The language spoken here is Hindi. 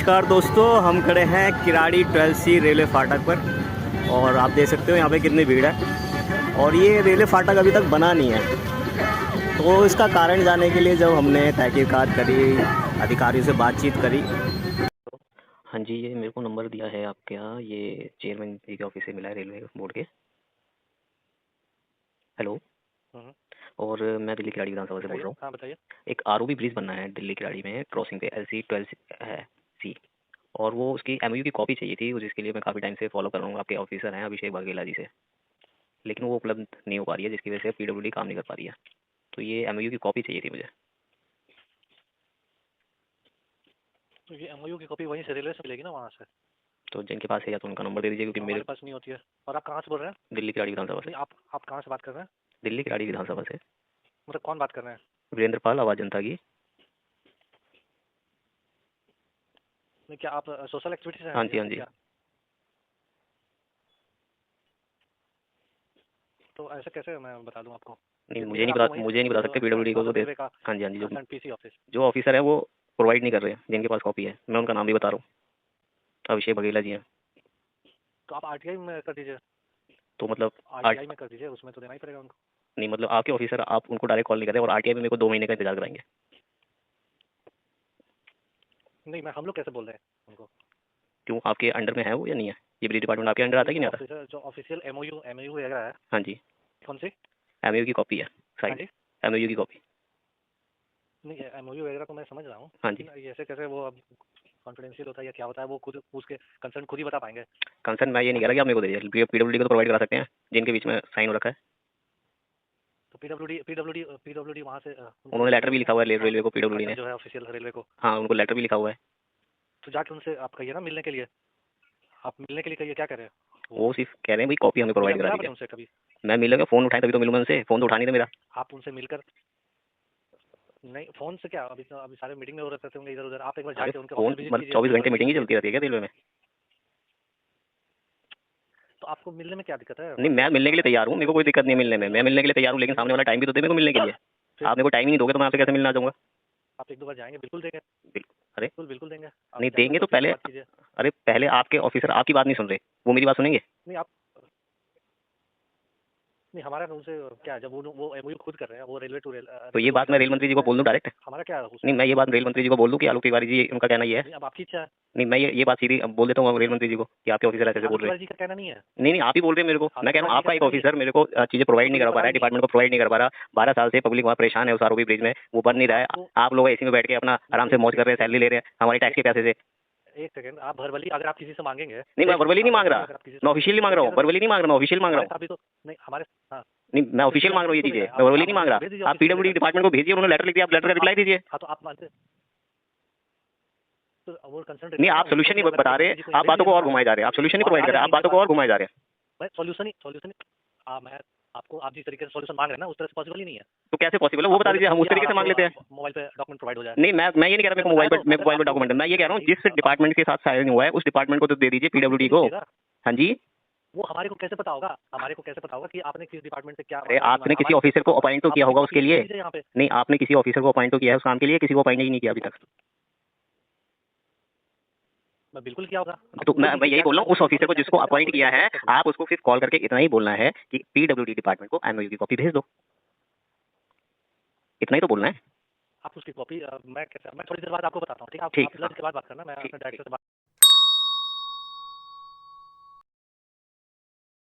नमस्कार दोस्तों, हम खड़े हैं किराड़ी 12C रेलवे फाटक पर और आप देख सकते हो यहाँ पे कितनी भीड़ है। और ये रेलवे फाटक अभी तक बना नहीं है, तो इसका कारण जानने के लिए जब हमने तहकीकात करी, अधिकारियों से बातचीत करी। हाँ जी, ये मेरे को नंबर दिया है आपके यहाँ, ये चेयरमैन जी के ऑफिस से मिला है रेलवे बोर्ड के। हेलो। और मैं दिल्ली किराड़ी विधानसभा से बोल रहा हूँ। हाँ बताइए। एक आरओबी ब्रिज बनना है दिल्ली किराड़ी में, क्रॉसिंग पे LC12 है सी, और वो उसकी MOU की कॉपी चाहिए थी, जिसके लिए मैं काफ़ी टाइम से फॉलो कर रहा हूँ। आपके ऑफिसर हैं अभिषेक बघेला जी से, लेकिन वो उपलब्ध नहीं हो पा रही है, जिसकी वजह से PWD काम नहीं कर पा रही है। तो ये MOU की कॉपी चाहिए थी मुझे। तो ये एमओयू की कॉपी वहीं से रेलवे से मिलेगी ना, वहाँ से? तो जिनके पास है या तो उनका नंबर दे दीजिए, क्योंकि मेरे पास नहीं होती है। और आप कहाँ से बोल रहे हैं? दिल्ली किराड़ी विधानसभा से। नहीं, आप कहाँ से बात कर रहे हैं? दिल्ली किराड़ी विधानसभा से। मतलब कौन बात कर रहे हैं? वीरेंद्र पाल, आवाज़ जनता की। नहीं, क्या आप सोशल एक्टिविटी से हैं हाँ जी, हाँ जी। क्या? तो ऐसे कैसे मैं बता दूं आपको? नहीं, मुझे नहीं बता सकते, PWD को तो दे। हाँ जी, हाँ जी। PC office. जो ऑफिसर है वो प्रोवाइड नहीं कर रहे हैं, जिनके पास कॉपी है। मैं उनका नाम भी बता रहा हूँ, अभिषेक बघेला जी हैं। तो आप आरटीआई में कर दीजिए। तो मतलब आरटीआई में कर दीजिए, उसमें तो देना ही पड़ेगा उनको। नहीं, मतलब आपके ऑफिसर, आप उनको डायरेक्ट कॉल नहीं कर रहे और RTI में मेरे को 2 महीने का इंतजार कराएंगे। नहीं, मैं हम लोग कैसे बोल रहे हैं उनको? क्यों, आपके अंडर में है वो या नहीं है? ये ब्रिज डिपार्टमेंट आपके अंडर आता है कि नहीं आता? जो ऑफिशियल एमओयू वगैरह है। हाँ जी। कौन सी? MOU की कॉपी है हाँ साइड, जी। MOU की कॉपी। नहीं, एमओयू वगैरह तो मैं समझ रहा हूँ, हाँ जी। लेकिन ऐसे कैसे वो अब कॉन्फिडेंशियल होता है या क्या होता है, वो खुद उसके कंसर्न खुद ही बता पाएंगे। कंसर्न मैं ये नहीं कह रहा कि आप मेरे को दे दीजिए, PWD को तो प्रोवाइड करा सकते हैं, जिनके बीच में साइन हो रखा है। तो पीडब्ल्यूडी वहाँ से उन्होंने लेटर भी लिखा हुआ है रेलवे को, PWD ने। जो है ऑफिशियल रेलवे को। हाँ, उनको लेटर भी लिखा हुआ है। तो जाके उनसे आप कहिए ना मिलने के लिए। आप मिलने के लिए कहिए, क्या कह रहे हैं वो सिर्फ कह रहे हैं भाई कॉपी हमें प्रोवाइड करा मिला दीजिए। आपने उनसे कभी? मैं मिलूंगा, फोन उठाएं तभी तो मिलूंगा उनसे, फोन तो उठा नहीं था मेरा। आप उनसे मिलकर, नहीं फोन से क्या, अभी सारे मीटिंग में हो रहे होंगे इधर उधर। आप एक बार अरे जाके उनके फोन ऑफिस विजिट मतलब कीजिए, 24 घंटे मीटिंग ही चलती रहती है क्या रेलवे में? तो आपको मिलने में क्या दिक्कत है? नहीं, मैं मिलने के लिए तैयार हूँ, मेरे को कोई दिक्कत नहीं है मिलने में, मैं मिलने के लिए तैयार हूँ, लेकिन सामने वाला टाइम भी तो दे मेरे को मिलने के लिए। आप मेरे को टाइम ही नहीं दोगे तो मैं आपसे कैसे मिलना चाहूँगा? आप एक दो बार जाएंगे, बिल्कुल देंगे। अरे बिल्कुल देंगे। आप नहीं जाइए देंगे उनके तो ऑफिस में पहले, बात कीजिए। अरे पहले आपके ऑफिसर आपकी बात नहीं सुन रहे, वो मेरी बात सुनेंगे? नहीं आप, नहीं हमारा उनसे क्या, जब वो एमओयू खुद कर रहे हैं, वो रेलवे टू रेल। तो ये बात मैं रेल मंत्री जी को बोल दूं डायरेक्ट? हमारा क्या नहीं, मैं ये बात रेल मंत्री जी को बोल दूं कि आलोक तिवारी जी, उनका कहना ये है। नहीं, अब आपकी इच्छा है। नहीं, मैं ये बात सीधी अब बोल देता हूँ रेल मंत्री जी को कि आपके ऑफिसर ऐसे बोल आलोक रहे हैं। तिवारी जी का कहना नहीं है। नहीं नहीं, आप ही बोल रहे हैं मेरे को, मैं कह रहा हूँ आलोक आपका तिवारी एक जी का ऑफिसर मेरे को चीजें प्रोवाइड नहीं करा पा रहा है, डिपार्टमेंट को प्रोवाइड नहीं कर पा रहा। 12 साल से पब्लिक वहाँ परेशान है उस आरओबी ब्रिज में, वो बन नहीं रहा है। आप लोग एसी में बैठ के अपना आराम से मौज कर रहे हैं, सैलरी ले रहे हैं हमारे टैक्स के पैसे से। एक सेकंड, आप भरवली अगर आप किसी से मांगेंगे, नहीं, मैं वर्बली नहीं मांग रहा, मैं ऑफिशियली मांग रहा हूँ, वर्बली नहीं मांग रहा, मैं ऑफिशियल मांग रहा हूँ। अभी तो नहीं हमारे। हाँ, नहीं, मैं ऑफिशियल मांग रहा हूँ ये चीजें, मैं वर्बली नहीं मांग रहा। आप PWD डिपार्टमेंट को भेजिए, उन्होंने लेटर लिख दिया, आप लेटर का रिप्लाई दीजिए। हाँ तो आप मानते, तो वो कंसर्न नहीं, आप सोल्यूशन नहीं बता रहे, आप बातों को और घुमाए जा रहे हैं, आप सोल्यूशन नहीं प्रोवाइड कर रहे हैं, आप बातों को और घुमाए जा रहे हैं। मैं सॉल्यूशन मैं आपको, आप जिस तरीके से सॉल्यूशन मांग रहे हैं ना, उस तरह से पॉसिबल ही नहीं है। तो कैसे पॉसिबल है वो बता दीजिए, हम उस तरीके से मांग लेते हैं। मोबाइल पे डॉक्यूमेंट प्रोवाइड हो जाए। नहीं, मैं ये नहीं कह रहा मेरे को मोबाइल पर डॉक्यूमेंट, मैं ये कह रहा हूँ जिस डिपार्टमेंट के साथ साइन हुआ है उस डिपार्टमेंट को तो दे दीजिए, PWD को। हाँ जी। वो हमारे को कैसे पता होगा? हमारे को कैसे पता होगा कि आपने किस डिपार्टमेंट से क्या? अरे आपने किसी ऑफिसर को अपॉइंट तो किया होगा उसके लिए। यहाँ पे नहीं, आपने किसी ऑफिसर को अपॉइंट तो किया है उस काम के लिए, किसी को अपॉइंट ही नहीं किया अभी तक। मैं बिल्कुल किया होगा। तो मैं यही बोल रहा हूँ, उस ऑफिसर को जिसको अपॉइंट किया है, आप उसको फिर कॉल करके इतना ही बोलना है कि PWD डिपार्टमेंट को MOU की कॉपी भेज दो, इतना ही तो बोलना है। आप उसकी कॉपी, मैं थोड़ी देर बाद आपको बताता हूँ, ठीक है? आप ठीक, लंच के बाद बात करना, मैं अपने ठीक। डायरेक्टर से